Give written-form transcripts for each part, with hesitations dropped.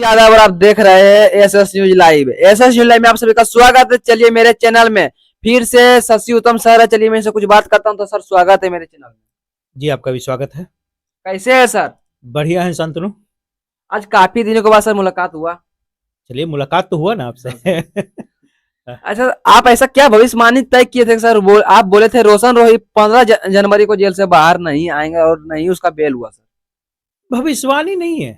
यादव और आप देख रहे हैं SS news live. SS news live में आप सभी का स्वागत है। चलिए मेरे चैनल में फिर से शशि उत्तम सर है। चलिए मैं इनसे कुछ बात करता हूं। तो सर स्वागत है मेरे चैनल में। जी आपका भी स्वागत है। कैसे है सर? बढ़िया है शांतनु। आज काफी दिनों के बाद सर मुलाकात हुआ। चलिए मुलाकात तो हुआ ना आपसे। अच्छा, आप ऐसा क्या भविष्यवाणी तय किए थे सर? आप बोले थे रोशन रोही 15 जनवरी को जेल से बाहर नहीं आएंगे और नहीं उसका बेल हुआ सर। भविष्यवाणी नहीं है,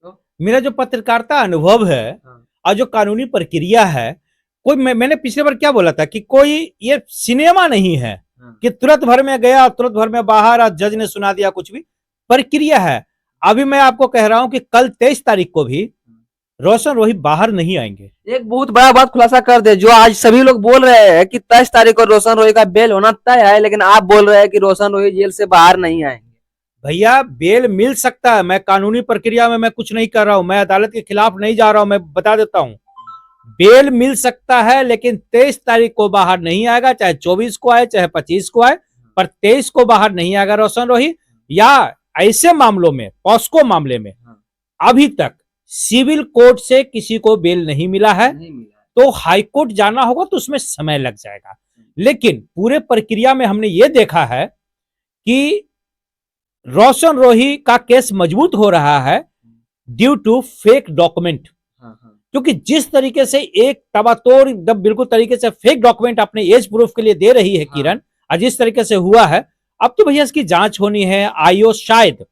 तो? मेरा जो पत्रकारिता अनुभव है और जो कानूनी प्रक्रिया है, कोई मैंने पिछले बार क्या बोला था कि कोई ये सिनेमा नहीं है कि तुरंत भर में गया तुरंत भर में बाहर और जज ने सुना दिया। कुछ भी प्रक्रिया है। अभी मैं आपको कह रहा हूं कि कल 23 तारीख को भी रोशन रोही बाहर नहीं आएंगे। एक बहुत बड़ा बात खुलासा कर दे, जो आज सभी लोग बोल रहे हैं कि 23 तारीख को रोशन रोही का बेल होना तय है, लेकिन आप बोल रहे हैं कि रोशन रोही जेल से बाहर नहीं आएंगे। भैया बेल मिल सकता है, मैं कानूनी प्रक्रिया में मैं कुछ नहीं कर रहा हूं, मैं अदालत के खिलाफ नहीं जा रहा हूं, मैं बता देता हूं बेल मिल सकता है, लेकिन 23 तारीख को बाहर नहीं आएगा। चाहे 24 को आए चाहे 25 को आए, पर 23 को बाहर नहीं आएगा रोशन रोही। या ऐसे मामलों में, पॉस्को मामले में अभी तक सिविल कोर्ट से किसी को बेल नहीं मिला है, तो हाई कोर्ट जाना होगा तो उसमें समय लग जाएगा। लेकिन पूरे प्रक्रिया में हमने ये देखा है कि रोशन रोही का केस मजबूत हो रहा है ड्यू टू फेक डॉक्यूमेंट। क्योंकि जिस तरीके से एक तबातोड़ एकदम बिल्कुल तरीके से फेक डॉक्यूमेंट अपने एज प्रूफ के लिए दे रही है किरण, और जिस तरीके से हुआ है, अब तो भैया इसकी जांच होनी है। आईओ शायद,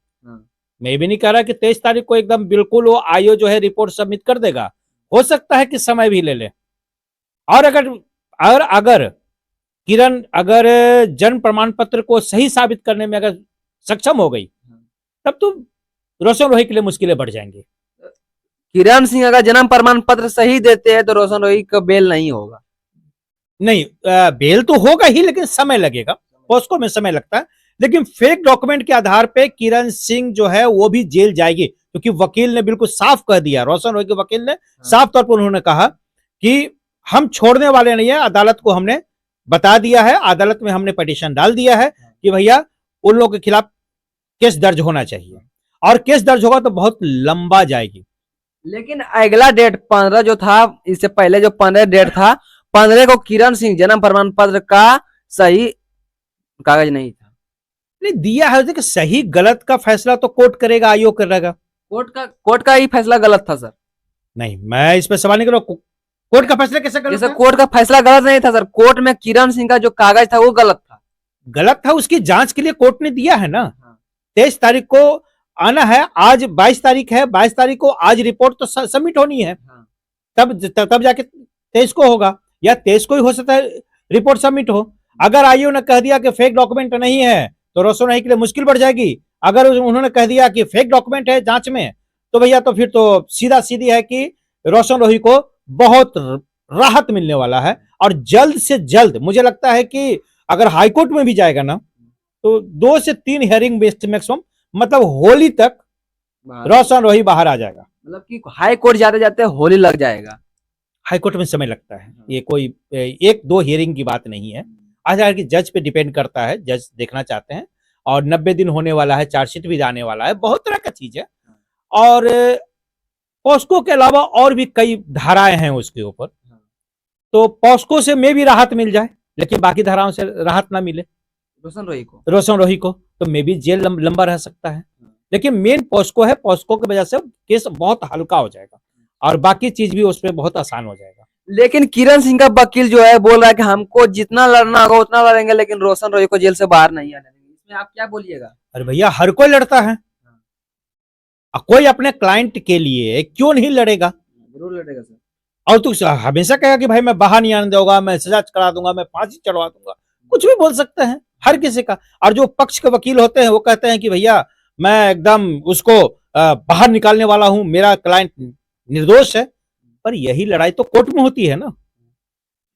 मैं भी नहीं कह रहा कि 23 तारीख को एकदम बिल्कुल वो आईओ जो है रिपोर्ट सबमिट कर देगा, हो सकता है कि समय भी ले ले। और अगर किरण अगर जन्म प्रमाण पत्र को सही साबित करने में अगर सक्षम हो गई, तब तो रोशन रोही के लिए मुश्किलें बढ़ जाएंगी। किरण सिंह अगर जन्म प्रमाण पत्र सही देते हैं तो रोशन रोही का बेल नहीं होगा। नहीं, बेल तो होगा ही, लेकिन समय लगेगा। पॉस्को में समय लगता है, लेकिन फेक डॉक्यूमेंट के आधार पे किरण सिंह जो है वो भी जेल जाएगी। क्योंकि वकील ने बिल्कुल साफ कह दिया, रोशन रोही के वकील ने साफ तौर पर उन्होंने कहा कि हम छोड़ने वाले नहीं है। अदालत को हमने बता दिया है, अदालत में हमने पिटीशन डाल दिया है कि भैया उन लोगों के खिलाफ केस दर्ज होना चाहिए, और केस दर्ज होगा तो बहुत लंबा जाएगी। लेकिन अगला डेट 15 जो था, इससे पहले जो 15 डेट था, 15 को किरण सिंह जन्म प्रमाण पत्र का सही कागज नहीं था। नहीं दिया है कि सही गलत का फैसला तो कोर्ट करेगा, आयोग करेगा। कोर्ट का ही फैसला गलत था सर। नहीं, मैं इस पर सवाल नहीं कर रहा। कोर्ट का फैसला कैसे गलत था? कोर्ट का फैसला गलत नहीं था सर। कोर्ट में किरण सिंह का जो कागज था वो गलत था। गलत था, उसकी जांच के लिए कोर्ट ने दिया है ना। 23 तारीख को आना है, आज 22 तारीख है, 22 तारीख को आज रिपोर्ट तो सबमिट होनी है। तब जाके 23 को होगा, या 23 को ही हो सकता है रिपोर्ट सबमिट हो। अगर आईओ ने कह दिया कि फेक डॉक्यूमेंट नहीं है तो रोशन रोही के लिए मुश्किल बढ़ जाएगी। अगर उन्होंने कह दिया कि फेक डॉक्यूमेंट है जांच में, तो भैया तो फिर तो सीधा सीधी है कि रोशन रोही को बहुत राहत मिलने वाला है। और जल्द से जल्द मुझे लगता है कि अगर हाईकोर्ट में भी जाएगा ना, तो 2 से 3 हियरिंग बेस्ड मैक्सिमम, मतलब होली तक रोशन रोही बाहर आ जाएगा। मतलब कि हाई कोर्ट जाते जाते होली लग जाएगा। हाई कोर्ट में समय लगता है, ये कोई 1-2 हियरिंग की बात नहीं है। आज की जज पे डिपेंड करता है, जज देखना चाहते हैं, और 90 दिन होने वाला है, चार्जशीट भी जाने वाला है, बहुत तरह का चीज है। और पॉस्को के अलावा और भी कई धाराएं हैं उसके ऊपर, तो पॉस्को से में भी राहत मिल जाए, लेकिन बाकी धाराओं से राहत ना मिले रोशन रोही को तो मे भी जेल लंबा रह सकता है। लेकिन मेन पॉस्को है, पॉस्को की वजह से केस बहुत हल्का हो जाएगा और बाकी चीज भी उसमें बहुत आसान हो जाएगा। लेकिन किरण सिंह का वकील जो है बोल रहा है कि हमको जितना लड़ना होगा उतना लड़ेंगे, लेकिन रोशन रोही को जेल से बाहर नहीं आने देंगे। इसमें आप क्या बोलिएगा? अरे भैया, हर कोई लड़ता है, कोई अपने क्लाइंट के लिए क्यों नहीं लड़ेगा? जरूर लड़ेगा सर। और तू हमेशा कहेगा कि भाई मैं बाहर नहीं आने दूंगा, मैं सजा करा दूंगा, मैं फांसी चढ़वा दूंगा, कुछ भी बोल सकते हैं हर किसी का। और जो पक्ष के वकील होते हैं वो कहते हैं कि भैया मैं एकदम उसको बाहर निकालने वाला हूं, मेरा क्लाइंट निर्दोष है। पर यही लड़ाई तो कोर्ट में होती है ना।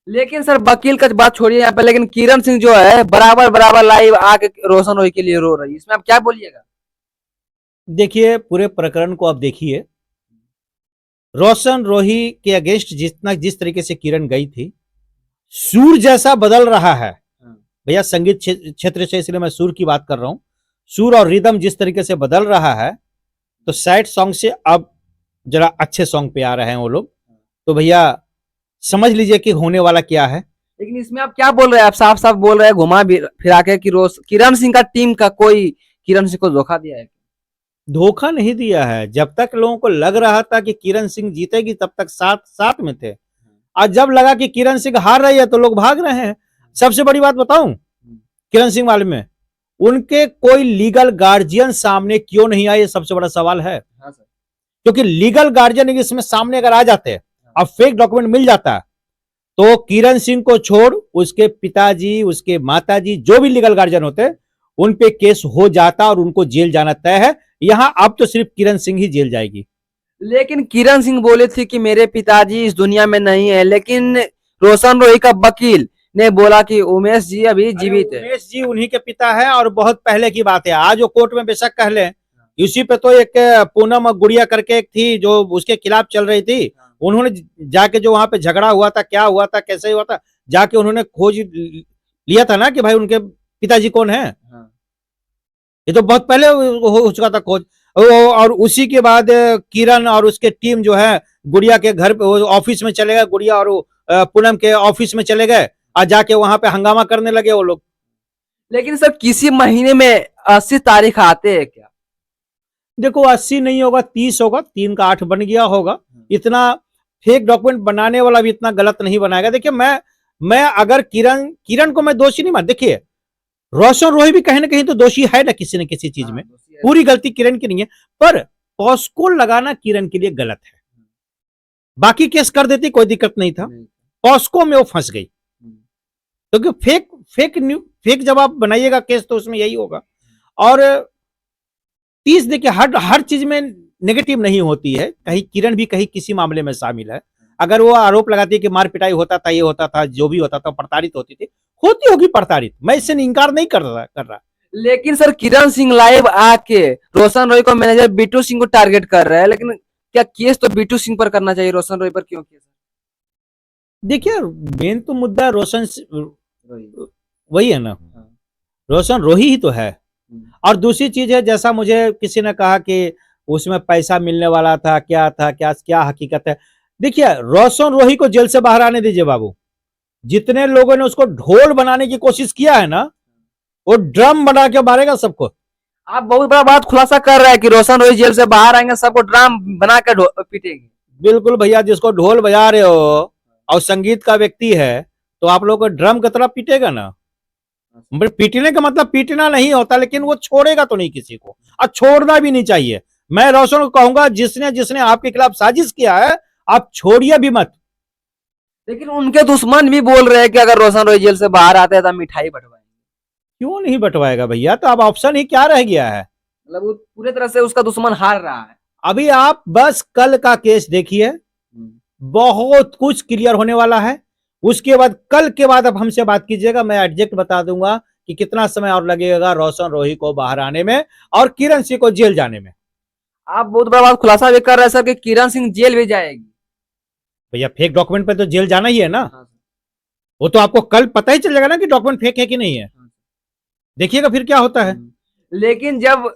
लेकिन सर वकील का बात छोड़िए यहाँ पे, लेकिन किरण सिंह जो है बराबर लाइव आके रोशन रोही के लिए रो रही है। इसमें आप क्या बोलिएगा? देखिए, पूरे प्रकरण को आप देखिए, रोशन रोही के अगेंस्ट जिस तरीके से किरण गई थी, सूर जैसा बदल रहा है भैया। संगीत क्षेत्र से इसलिए मैं सूर की बात कर रहा हूं। सूर और रिदम जिस तरीके से बदल रहा है, तो सैड सॉन्ग से अब जरा अच्छे सॉन्ग पे आ रहे हैं वो लोग, तो भैया समझ लीजिए कि होने वाला क्या है। लेकिन इसमें आप क्या बोल रहे हैं, आप साफ साफ बोल रहे हैं घुमा फिरा के कि किरण सिंह का टीम का कोई किरण सिंह को धोखा दिया है। धोखा नहीं दिया है, जब तक लोगों को लग रहा था कि किरण सिंह जीतेगी तब तक साथ साथ में थे, आज जब लगा कि किरण सिंह हार रही है तो लोग भाग रहे हैं। सबसे बड़ी बात बताऊं किरण सिंह वाले में, उनके कोई लीगल गार्जियन सामने क्यों नहीं आए, ये सबसे बड़ा सवाल है। हाँ सर। क्योंकि लीगल गार्जियन इसमें सामने अगर आ जाते हैं, अब फेक डॉक्यूमेंट मिल जाता है, तो किरण सिंह को छोड़ उसके पिताजी, उसके माताजी, जो भी लीगल गार्जियन होते, उन पे केस हो जाता और उनको जेल जाना तय है। यहां अब तो सिर्फ किरण सिंह ही जेल जाएगी। लेकिन किरण सिंह बोले थे कि मेरे पिताजी इस दुनिया में नहीं है, लेकिन रोशन रोही का वकील ने बोला कि उमेश जी अभी जीवित है। उमेश जी उन्हीं के पिता है और बहुत पहले की बात है, आज वो कोर्ट में बेशक कह लें, इसी पे तो एक पूनम गुड़िया करके एक थी जो उसके खिलाफ चल रही थी, उन्होंने जाके जो वहां पे झगड़ा हुआ था, क्या हुआ था, कैसे हुआ था, जाके उन्होंने खोज लिया था ना कि भाई उनके पिताजी कौन है। ये तो बहुत पहले हो चुका था खोज। और उसी के बाद किरण और उसके टीम जो है गुड़िया के घर पे ऑफिस में चले गए, गुड़िया और पूनम के ऑफिस में चले गए और जाके वहां पे हंगामा करने लगे वो लोग। लेकिन सर किसी महीने में 80 तारीख आते हैं क्या? देखो 80 नहीं होगा, 30 होगा, 3 का 8 बन गया होगा। इतना फेक डॉक्यूमेंट बनाने वाला भी इतना गलत नहीं बनाएगा। देखिए मैं अगर किरण को मैं दोषी नहीं मान, देखिए रोशन रोही भी कहीं ना कहीं तो दोषी है ना किसी न किसी चीज में, पूरी गलती किरण की नहीं है, पर पॉस्को लगाना किरण के लिए गलत है। बाकी केस कर देती कोई दिक्कत नहीं था, पॉस्को में वो फंस गई, क्योंकि फेक जब आप बनाइएगा केस तो उसमें यही होगा। और 30 देखिए हर चीज में नेगेटिव नहीं होती है, कहीं किरण भी कहीं किसी मामले में शामिल है। अगर वो आरोप लगाती है कि मार पिटाई होता था, ये होता था, जो भी होता था, प्रताड़ित होती थी, होती होगी प्रताड़ित, मैं इससे इनकार नहीं कर रहा। लेकिन सर किरण सिंह लाइव आके रोशन रॉय को मैनेजर बीटू सिंह को टारगेट कर रहा है, लेकिन क्या केस तो बीटू सिंह पर करना चाहिए, रोशन रॉय पर क्यों किया? देखिए मेन तो मुद्दा रोशन वही है ना, रोशन रोही ही तो है। और दूसरी चीज है, जैसा मुझे किसी ने कहा कि उसमें पैसा मिलने वाला था, क्या था, क्या हकीकत है। देखिए रोशन रोही को जेल से बाहर आने दीजिए बाबू, जितने लोगों ने उसको ढोल बनाने की कोशिश किया है ना, वो ड्रम बना के मारेगा सबको। आप बहुत बड़ा बात खुलासा कर रहे हैं कि रोशन रोही जेल से बाहर आएंगे, सबको ड्राम बना के पीटेंगे। बिल्कुल भैया, जिसको ढोल बजा रहे हो और संगीत का व्यक्ति है, तो आप लोग को ड्रम की तरह पीटेगा ना। पीटने का मतलब पीटना नहीं होता, लेकिन वो छोड़ेगा तो नहीं किसी को, और छोड़ना भी नहीं चाहिए। मैं रोशन को कहूंगा, जिसने जिसने आपके खिलाफ साजिश किया है, आप छोड़िए भी मत। लेकिन उनके दुश्मन भी बोल रहे हैं कि अगर रोशन रॉय जेल से बाहर आते हैं तो मिठाई बंटवाएंगे। क्यों नहीं बंटवाएगा भैया, तो अब ऑप्शन ही क्या रह गया है। मतलब वो पूरे तरह से उसका दुश्मन हार रहा है। अभी आप बस कल का केस देखिए, बहुत कुछ क्लियर होने वाला है। उसके बाद कल के बाद अब हमसे बात कीजिएगा, मैं एग्जैक्ट बता दूंगा कि कितना समय और लगेगा रोशन रोही को बाहर आने में और किरण सिंह को जेल जाने में। आप बहुत बड़ा बात खुलासा भी कर रहे हैं सर कि किरण सिंह जेल भी जाएगी। भैया फेक डॉक्यूमेंट पे तो जेल जाना ही है ना। वो तो आपको कल पता ही चलेगा ना कि डॉक्यूमेंट फेक है कि नहीं है, देखिएगा फिर क्या होता है। लेकिन जब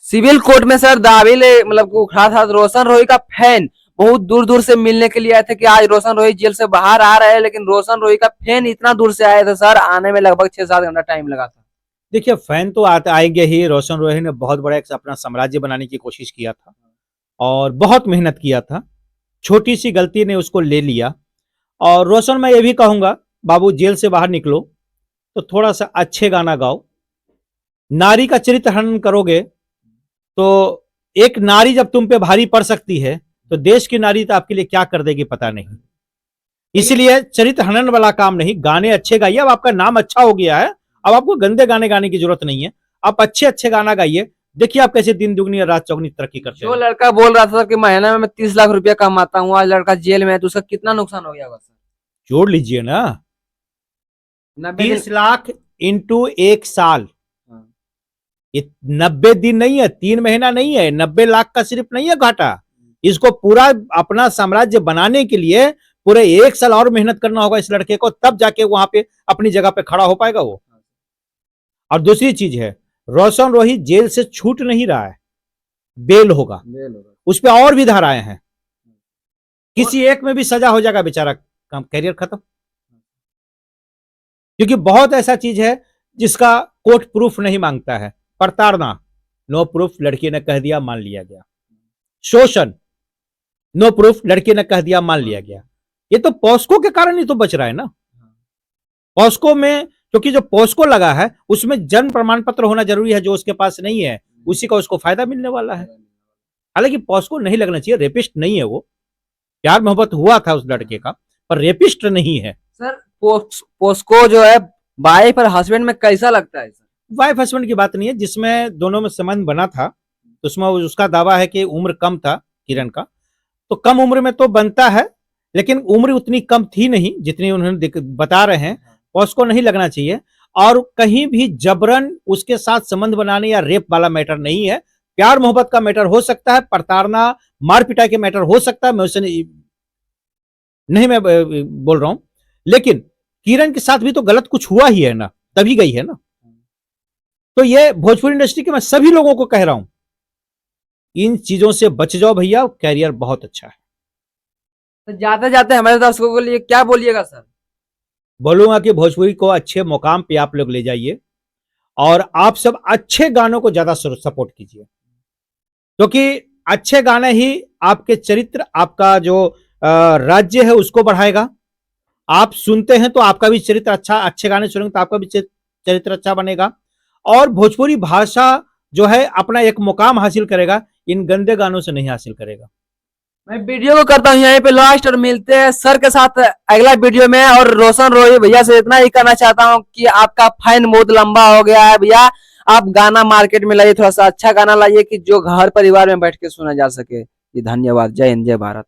सिविल कोर्ट में सर दाविल मतलब खड़ा था, रोशन रोही का फैन बहुत दूर दूर से मिलने के लिए आए थे कि आज रोशन रोही जेल से बाहर आ रहे हैं, लेकिन रोशन रोही का फैन इतना दूर से आए थे सर, आने में लगभग 6-7 घंटा टाइम लगा था। देखिए फैन तो आएंगे ही, रोशन रोही ने बहुत बड़ा एक अपना साम्राज्य बनाने की कोशिश किया था और बहुत मेहनत किया था, छोटी सी गलती ने उसको ले लिया। और रोशन मैं ये भी कहूंगा, बाबू जेल से बाहर निकलो तो थोड़ा सा अच्छे गाना गाओ, नारी का चरित्र हनन करोगे तो एक नारी जब तुम पे भारी पड़ सकती है तो देश की नारी तो आपके लिए क्या कर देगी पता नहीं। इसलिए चरित्र हनन वाला काम नहीं, गाने अच्छे गाइए। अब आपका नाम अच्छा हो गया है, अब आपको गंदे गाने गाने की जरूरत नहीं है, आप अच्छे अच्छे गाना गाइए। देखिए आप कैसे दिन दुगनी और रात चौगनी तरक्की करते हैं। जो लड़का बोल रहा था कि महीने में मैं 30 लाख रुपया कमाता हूँ, आज लड़का जेल में है, तो उसका कितना नुकसान हो गया होगा सर? जोड़ लीजिए ना, 30 लाख इंटू 1 साल, ये 90 दिन नहीं है, 3 महीना नहीं है, 90 लाख का सिर्फ नहीं है घाटा। इसको पूरा अपना साम्राज्य बनाने के लिए पूरे 1 साल और मेहनत करना होगा इस लड़के को, तब जाके वहां पे अपनी जगह पे खड़ा हो पाएगा वो। और दूसरी चीज है, रोशन रोही जेल से छूट नहीं रहा है, बेल होगा। उस पे और भी धाराएं हैं, किसी एक में भी सजा हो जाएगा बेचारा, काम कैरियर खत्म। क्योंकि बहुत ऐसा चीज है जिसका कोर्ट प्रूफ नहीं मांगता है। प्रताड़ना, नो प्रूफ, लड़की ने कह दिया मान लिया गया। शोषण, नो प्रूफ, लड़की ने कह दिया मान लिया गया। ये तो पॉस्को के कारण ही तो बच रहा है ना। पॉस्को में, क्योंकि जो पॉस्को लगा है उसमें जन्म प्रमाण पत्र होना जरूरी है, जो उसके पास नहीं है उसी का उसको फायदा मिलने वाला है। हालांकि पॉस्को नहीं लगना चाहिए, रेपिस्ट नहीं है वो, प्यार मोहब्बत हुआ था उस लड़के का, पर रेपिस्ट नहीं है। सर पोस्को जो है वाइफ और हस्बैंड में कैसा लगता है सर? वाइफ हस्बैंड की बात नहीं है, जिसमें दोनों में संबंध बना था तो उसमें उसका दावा है कि उम्र कम था किरण का, तो कम उम्र में तो बनता है, लेकिन उम्र उतनी कम थी नहीं जितनी उन्होंने बता रहे हैं। पॉस्को नहीं लगना चाहिए, और कहीं भी जबरन उसके साथ संबंध बनाने या रेप वाला मैटर नहीं है। प्यार मोहब्बत का मैटर हो सकता है, प्रताड़ना मार पिटाई के मैटर हो सकता है, मैं उसे नहीं मैं बोल रहा हूं, लेकिन किरण के साथ भी तो गलत कुछ हुआ ही है ना, तभी गई है ना। तो ये भोजपुरी इंडस्ट्री के मैं सभी लोगों को कह रहा हूं, इन चीजों से बच जाओ भैया, कैरियर बहुत अच्छा है। तो जाते जाते हमारे दर्शकों के लिए क्या बोलिएगा सर? बोलूंगा कि भोजपुरी को अच्छे मुकाम पे आप लोग ले जाइए, और आप सब अच्छे गानों को ज्यादा सपोर्ट कीजिए, क्योंकि अच्छे गाने ही आपके चरित्र, आपका जो राज्य है उसको बढ़ाएगा। आप सुनते हैं तो आपका भी चरित्र अच्छा, अच्छे गाने सुनेंगे तो आपका भी चरित्र अच्छा बनेगा, और भोजपुरी भाषा जो है अपना एक मुकाम हासिल करेगा, इन गंदे गानों से नहीं हासिल करेगा। मैं वीडियो को करता हूँ यहीं पे लास्ट, और मिलते हैं सर के साथ अगला वीडियो में। और रोशन रोही भैया से इतना ही कहना चाहता हूँ कि आपका फैन बहुत लंबा हो गया है भैया, आप गाना मार्केट में लाइए, थोड़ा सा अच्छा गाना लाइए कि जो घर परिवार में बैठ के सुना जा सके। धन्यवाद। जय हिंद, जय भारत।